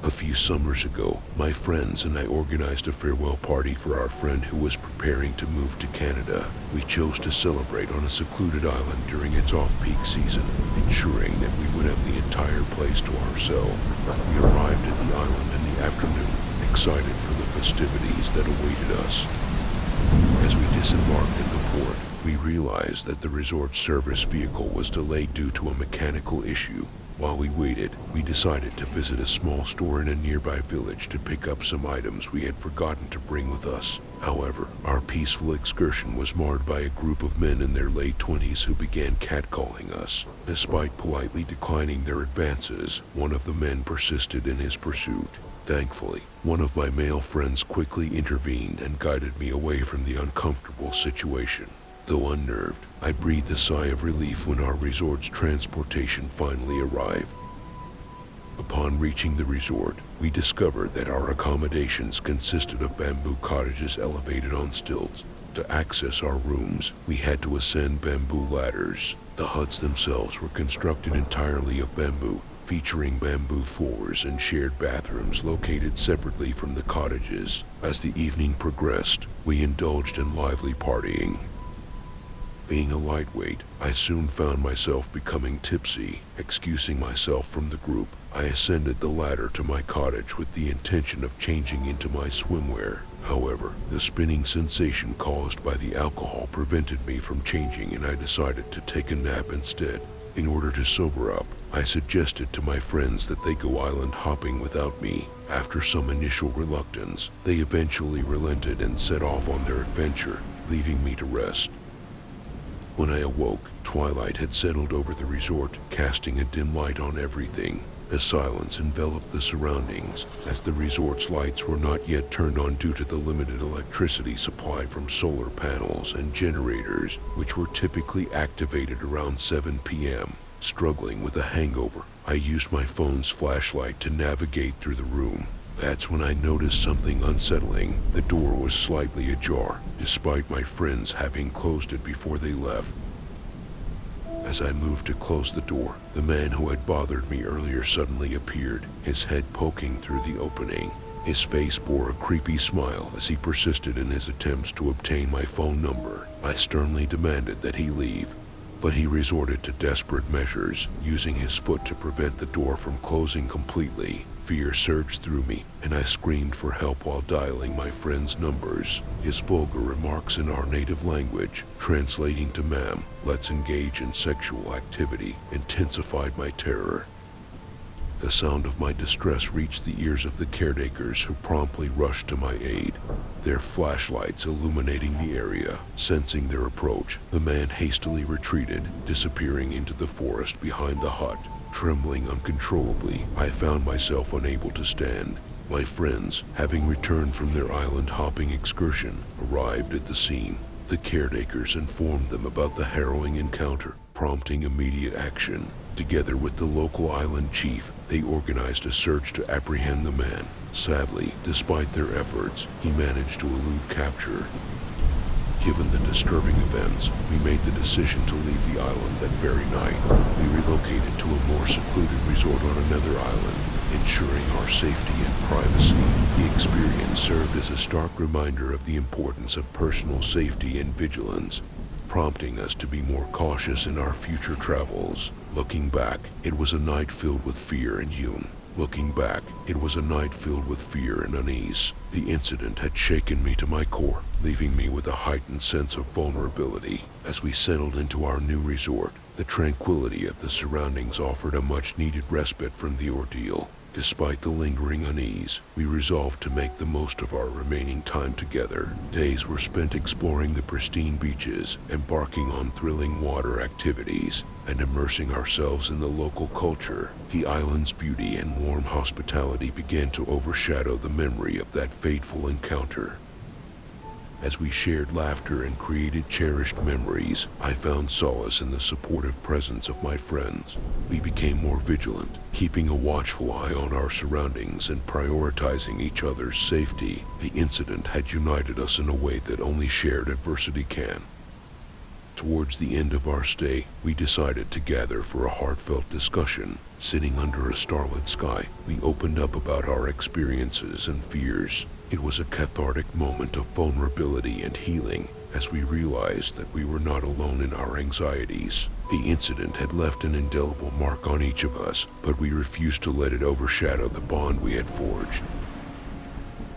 A few summers ago, my friends and I organized a farewell party for our friend who was preparing to move to Canada. We chose to celebrate on a secluded island during its off-peak season, ensuring that we would have the entire place to ourselves. We arrived at the island in the afternoon, excited for the festivities that awaited us. As we disembarked in the port, we realized that the resort service vehicle was delayed due to a mechanical issue. While we waited, we decided to visit a small store in a nearby village to pick up some items we had forgotten to bring with us. However, our peaceful excursion was marred by a group of men in their late 20s who began catcalling us. Despite politely declining their advances, one of the men persisted in his pursuit. Thankfully, one of my male friends quickly intervened and guided me away from the uncomfortable situation. Though unnerved, I breathed a sigh of relief when our resort's transportation finally arrived. Upon reaching the resort, we discovered that our accommodations consisted of bamboo cottages elevated on stilts. To access our rooms, we had to ascend bamboo ladders. The huts themselves were constructed entirely of bamboo, featuring bamboo floors and shared bathrooms located separately from the cottages. As the evening progressed, we indulged in lively partying. Being a lightweight, I soon found myself becoming tipsy. Excusing myself from the group, I ascended the ladder to my cottage with the intention of changing into my swimwear. However, the spinning sensation caused by the alcohol prevented me from changing, and I decided to take a nap instead. In order to sober up, I suggested to my friends that they go island hopping without me. After some initial reluctance, they eventually relented and set off on their adventure, leaving me to rest. When I awoke, twilight had settled over the resort, casting a dim light on everything. The silence enveloped the surroundings, as the resort's lights were not yet turned on due to the limited electricity supply from solar panels and generators, which were typically activated around 7 p.m. Struggling with a hangover, I used my phone's flashlight to navigate through the room. That's when I noticed something unsettling. The door was slightly ajar, despite my friends having closed it before they left. As I moved to close the door, the man who had bothered me earlier suddenly appeared, his head poking through the opening. His face bore a creepy smile as he persisted in his attempts to obtain my phone number. I sternly demanded that he leave, but he resorted to desperate measures, using his foot to prevent the door from closing completely. Fear surged through me, and I screamed for help while dialing my friend's numbers. His vulgar remarks in our native language, translating to "Ma'am, let's engage in sexual activity," intensified my terror. The sound of my distress reached the ears of the caretakers, who promptly rushed to my aid, their flashlights illuminating the area. Sensing their approach, the man hastily retreated, disappearing into the forest behind the hut. Trembling uncontrollably, I found myself unable to stand. My friends, having returned from their island hopping excursion, arrived at the scene. The caretakers informed them about the harrowing encounter, prompting immediate action. Together with the local island chief, they organized a search to apprehend the man. Sadly, despite their efforts, he managed to elude capture. Given the disturbing events, we made the decision to leave the island that very night. We relocated to a more secluded resort on another island, ensuring our safety and privacy. The experience served as a stark reminder of the importance of personal safety and vigilance, prompting us to be more cautious in our future travels. Looking back, it was a night filled with fear and unease. The incident had shaken me to my core, leaving me with a heightened sense of vulnerability. As we settled into our new resort, the tranquility of the surroundings offered a much-needed respite from the ordeal. Despite the lingering unease, we resolved to make the most of our remaining time together. Days were spent exploring the pristine beaches, embarking on thrilling water activities, and immersing ourselves in the local culture. The island's beauty and warm hospitality began to overshadow the memory of that fateful encounter. As we shared laughter and created cherished memories, I found solace in the supportive presence of my friends. We became more vigilant, keeping a watchful eye on our surroundings and prioritizing each other's safety. The incident had united us in a way that only shared adversity can. Towards the end of our stay, we decided to gather for a heartfelt discussion. Sitting under a starlit sky, we opened up about our experiences and fears. It was a cathartic moment of vulnerability and healing, as we realized that we were not alone in our anxieties. The incident had left an indelible mark on each of us, but we refused to let it overshadow the bond we had forged.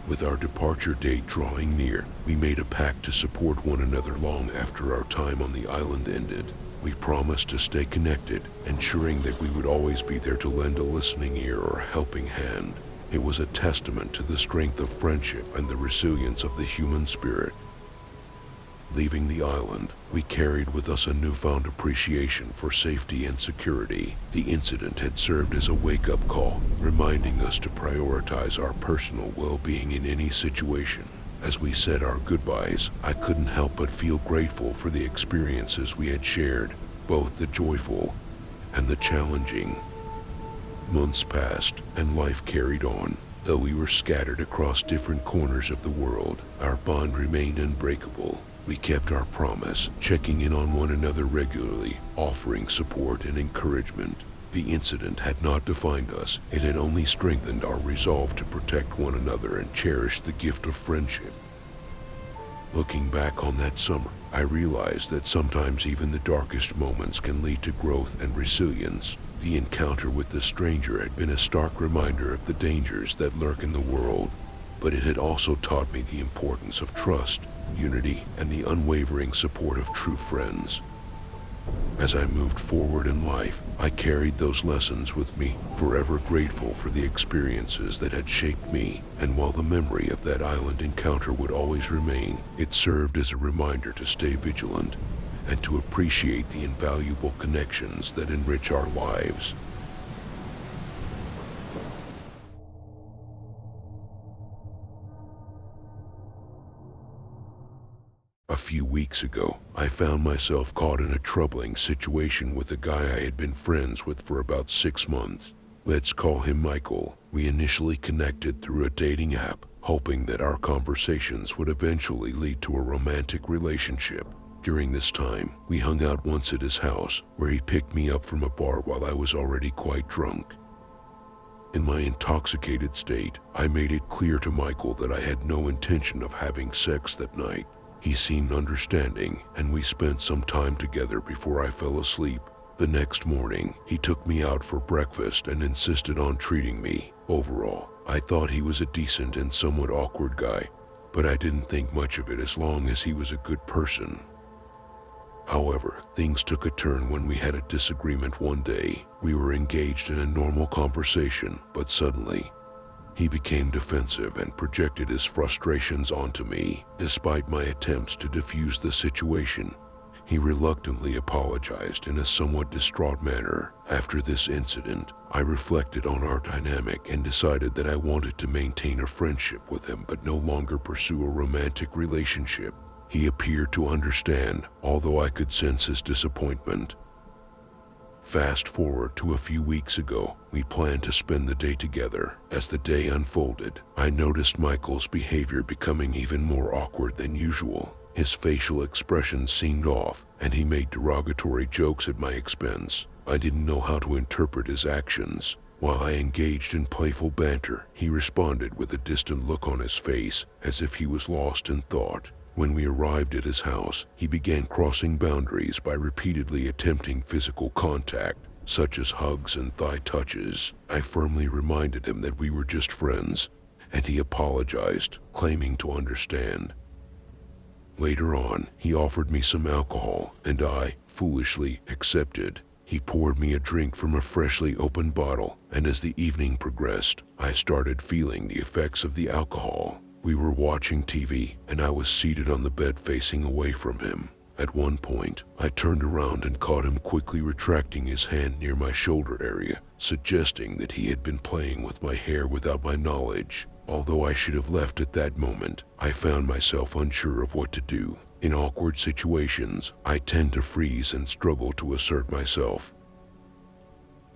With our departure date drawing near, we made a pact to support one another long after our time on the island ended. We promised to stay connected, ensuring that we would always be there to lend a listening ear or a helping hand. It was a testament to the strength of friendship and the resilience of the human spirit. Leaving the island, we carried with us a newfound appreciation for safety and security. The incident had served as a wake-up call, reminding us to prioritize our personal well-being in any situation. As we said our goodbyes, I couldn't help but feel grateful for the experiences we had shared, both the joyful and the challenging. Months passed, and life carried on. Though we were scattered across different corners of the world, our bond remained unbreakable. We kept our promise, checking in on one another regularly, offering support and encouragement. The incident had not defined us, it had only strengthened our resolve to protect one another and cherish the gift of friendship. Looking back on that summer, I realized that sometimes even the darkest moments can lead to growth and resilience. The encounter with the stranger had been a stark reminder of the dangers that lurk in the world, but it had also taught me the importance of trust, unity, and the unwavering support of true friends. As I moved forward in life, I carried those lessons with me, forever grateful for the experiences that had shaped me. And while the memory of that island encounter would always remain, it served as a reminder to stay vigilant and to appreciate the invaluable connections that enrich our lives. A few weeks ago, I found myself caught in a troubling situation with a guy I had been friends with for about 6 months. Let's call him Michael. We initially connected through a dating app, hoping that our conversations would eventually lead to a romantic relationship. During this time, we hung out once at his house, where he picked me up from a bar while I was already quite drunk. In my intoxicated state, I made it clear to Michael that I had no intention of having sex that night. He seemed understanding, and we spent some time together before I fell asleep. The next morning, he took me out for breakfast and insisted on treating me. Overall, I thought he was a decent and somewhat awkward guy, but I didn't think much of it as long as he was a good person. However, things took a turn when we had a disagreement one day. We were engaged in a normal conversation, but suddenly, he became defensive and projected his frustrations onto me. Despite my attempts to defuse the situation, he reluctantly apologized in a somewhat distraught manner. After this incident, I reflected on our dynamic and decided that I wanted to maintain a friendship with him but no longer pursue a romantic relationship. He appeared to understand, although I could sense his disappointment. Fast forward to a few weeks ago, we planned to spend the day together. As the day unfolded, I noticed Michael's behavior becoming even more awkward than usual. His facial expression seemed off, and he made derogatory jokes at my expense. I didn't know how to interpret his actions. While I engaged in playful banter, he responded with a distant look on his face, as if he was lost in thought. When we arrived at his house, he began crossing boundaries by repeatedly attempting physical contact, such as hugs and thigh touches. I firmly reminded him that we were just friends, and he apologized, claiming to understand. Later on, he offered me some alcohol, and I, foolishly, accepted. He poured me a drink from a freshly opened bottle, and as the evening progressed, I started feeling the effects of the alcohol. We were watching TV, and I was seated on the bed facing away from him. At one point, I turned around and caught him quickly retracting his hand near my shoulder area, suggesting that he had been playing with my hair without my knowledge. Although I should have left at that moment, I found myself unsure of what to do. In awkward situations, I tend to freeze and struggle to assert myself.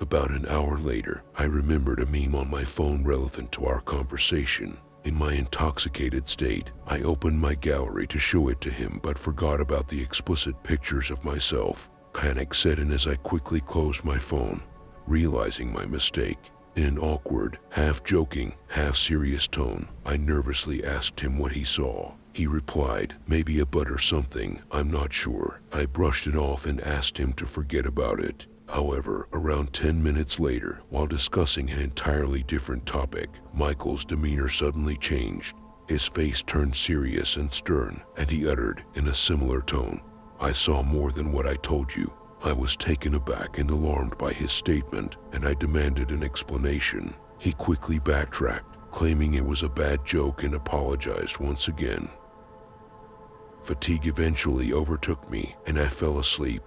About an hour later, I remembered a meme on my phone relevant to our conversation. In my intoxicated state, I opened my gallery to show it to him but forgot about the explicit pictures of myself. Panic set in as I quickly closed my phone, realizing my mistake. In an awkward, half-joking, half-serious tone, I nervously asked him what he saw. He replied, "Maybe a butt or something, I'm not sure." I brushed it off and asked him to forget about it. However, around 10 minutes later, while discussing an entirely different topic, Michael's demeanor suddenly changed. His face turned serious and stern, and he uttered, in a similar tone, "I saw more than what I told you." I was taken aback and alarmed by his statement, and I demanded an explanation. He quickly backtracked, claiming it was a bad joke, and apologized once again. Fatigue eventually overtook me, and I fell asleep,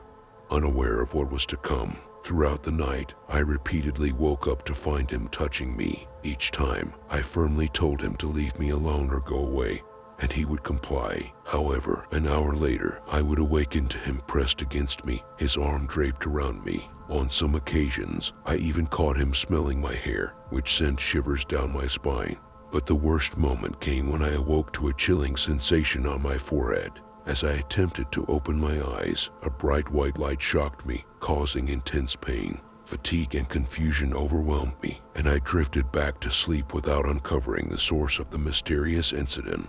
unaware of what was to come. Throughout the night, I repeatedly woke up to find him touching me. Each time, I firmly told him to leave me alone or go away, and he would comply. However, an hour later, I would awaken to him pressed against me, his arm draped around me. On some occasions, I even caught him smelling my hair, which sent shivers down my spine. But the worst moment came when I awoke to a chilling sensation on my forehead. As I attempted to open my eyes, a bright white light shocked me, causing intense pain. Fatigue and confusion overwhelmed me, and I drifted back to sleep without uncovering the source of the mysterious incident.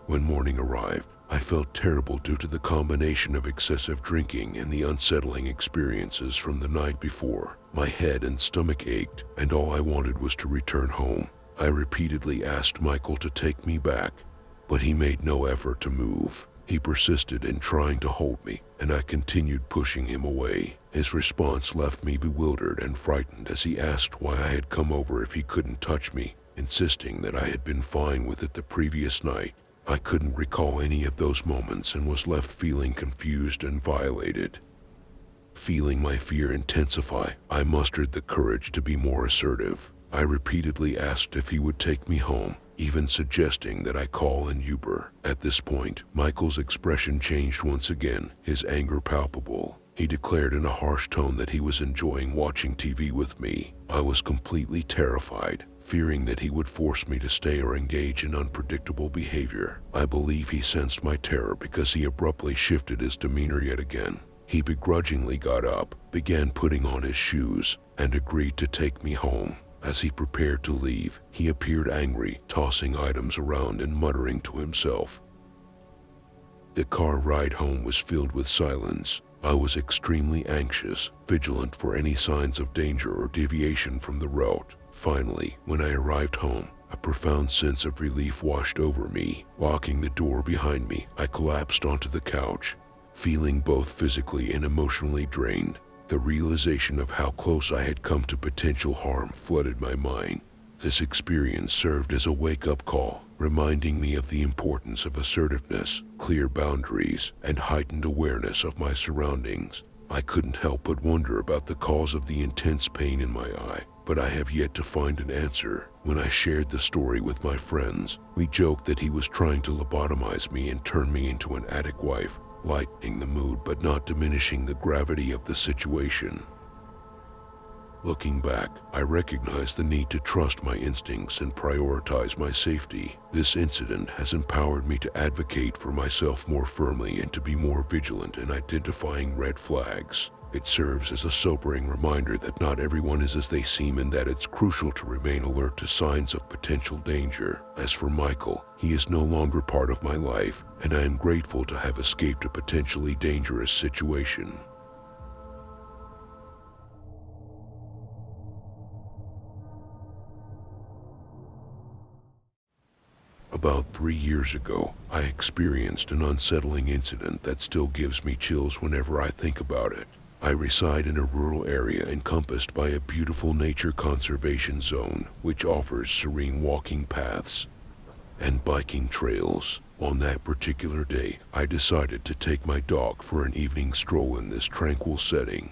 When morning arrived, I felt terrible due to the combination of excessive drinking and the unsettling experiences from the night before. My head and stomach ached, and all I wanted was to return home. I repeatedly asked Michael to take me back, but he made no effort to move. He persisted in trying to hold me, and I continued pushing him away. His response left me bewildered and frightened as he asked why I had come over if he couldn't touch me, insisting that I had been fine with it the previous night. I couldn't recall any of those moments and was left feeling confused and violated. Feeling my fear intensify, I mustered the courage to be more assertive. I repeatedly asked if he would take me home, even suggesting that I call an Uber. At this point, Michael's expression changed once again, his anger palpable. He declared in a harsh tone that he was enjoying watching TV with me. I was completely terrified, fearing that he would force me to stay or engage in unpredictable behavior. I believe he sensed my terror because he abruptly shifted his demeanor yet again. He begrudgingly got up, began putting on his shoes, and agreed to take me home. As he prepared to leave, he appeared angry, tossing items around and muttering to himself. The car ride home was filled with silence. I was extremely anxious, vigilant for any signs of danger or deviation from the route. Finally, when I arrived home, a profound sense of relief washed over me. Locking the door behind me, I collapsed onto the couch, feeling both physically and emotionally drained. The realization of how close I had come to potential harm flooded my mind. This experience served as a wake-up call, reminding me of the importance of assertiveness, clear boundaries, and heightened awareness of my surroundings. I couldn't help but wonder about the cause of the intense pain in my eye, but I have yet to find an answer. When I shared the story with my friends, we joked that he was trying to lobotomize me and turn me into an addict wife, lightening the mood but not diminishing the gravity of the situation. Looking back, I recognize the need to trust my instincts and prioritize my safety. This incident has empowered me to advocate for myself more firmly and to be more vigilant in identifying red flags. It serves as a sobering reminder that not everyone is as they seem and that it's crucial to remain alert to signs of potential danger. As for Michael, he is no longer part of my life, and I am grateful to have escaped a potentially dangerous situation. About 3 years ago, I experienced an unsettling incident that still gives me chills whenever I think about it. I reside in a rural area encompassed by a beautiful nature conservation zone, which offers serene walking paths and biking trails. On that particular day, I decided to take my dog for an evening stroll in this tranquil setting.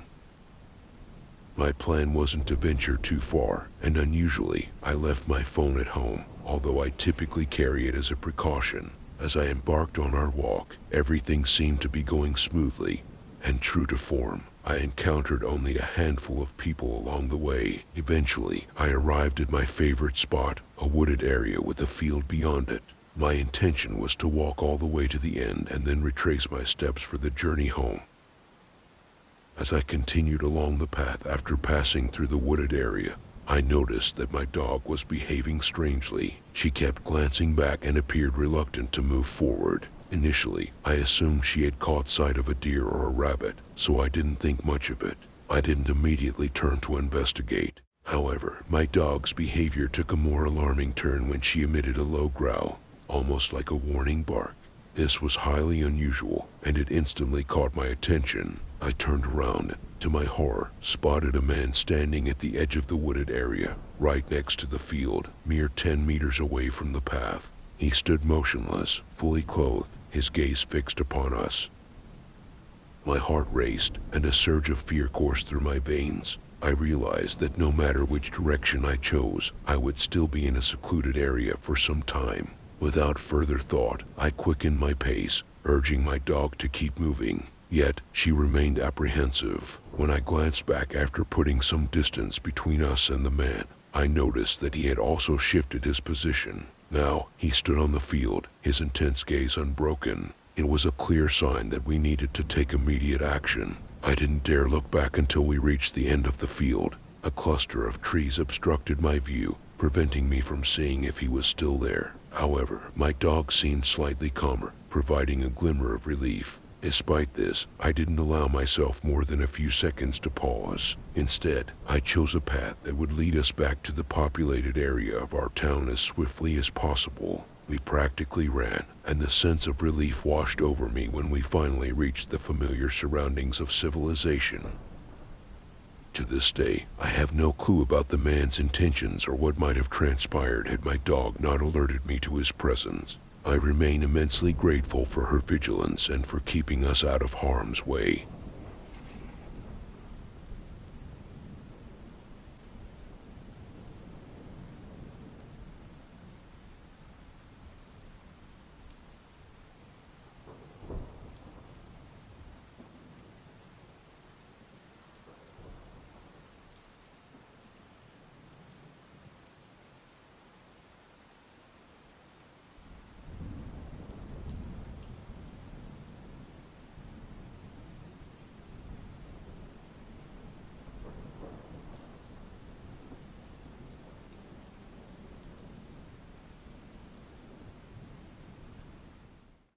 My plan wasn't to venture too far, and unusually, I left my phone at home, although I typically carry it as a precaution. As I embarked on our walk, everything seemed to be going smoothly. and true to form, I encountered only a handful of people along the way. Eventually, I arrived at my favorite spot, a wooded area with a field beyond it. My intention was to walk all the way to the end and then retrace my steps for the journey home. As I continued along the path after passing through the wooded area, I noticed that my dog was behaving strangely. She kept glancing back and appeared reluctant to move forward. Initially, I assumed she had caught sight of a deer or a rabbit, so I didn't think much of it. I didn't immediately turn to investigate. However, my dog's behavior took a more alarming turn when she emitted a low growl, almost like a warning bark. This was highly unusual, and it instantly caught my attention. I turned around. To my horror, spotted a man standing at the edge of the wooded area, right next to the field, mere 10 meters away from the path. He stood motionless, fully clothed, his gaze fixed upon us. My heart raced, and a surge of fear coursed through my veins. I realized that no matter which direction I chose, I would still be in a secluded area for some time. Without further thought, I quickened my pace, urging my dog to keep moving. Yet, she remained apprehensive. When I glanced back after putting some distance between us and the man, I noticed that he had also shifted his position. Now, he stood on the field, his intense gaze unbroken. It was a clear sign that we needed to take immediate action. I didn't dare look back until we reached the end of the field. A cluster of trees obstructed my view, preventing me from seeing if he was still there. However, my dog seemed slightly calmer, providing a glimmer of relief. Despite this, I didn't allow myself more than a few seconds to pause. Instead, I chose a path that would lead us back to the populated area of our town as swiftly as possible. We practically ran, and the sense of relief washed over me when we finally reached the familiar surroundings of civilization. To this day, I have no clue about the man's intentions or what might have transpired had my dog not alerted me to his presence. I remain immensely grateful for her vigilance and for keeping us out of harm's way.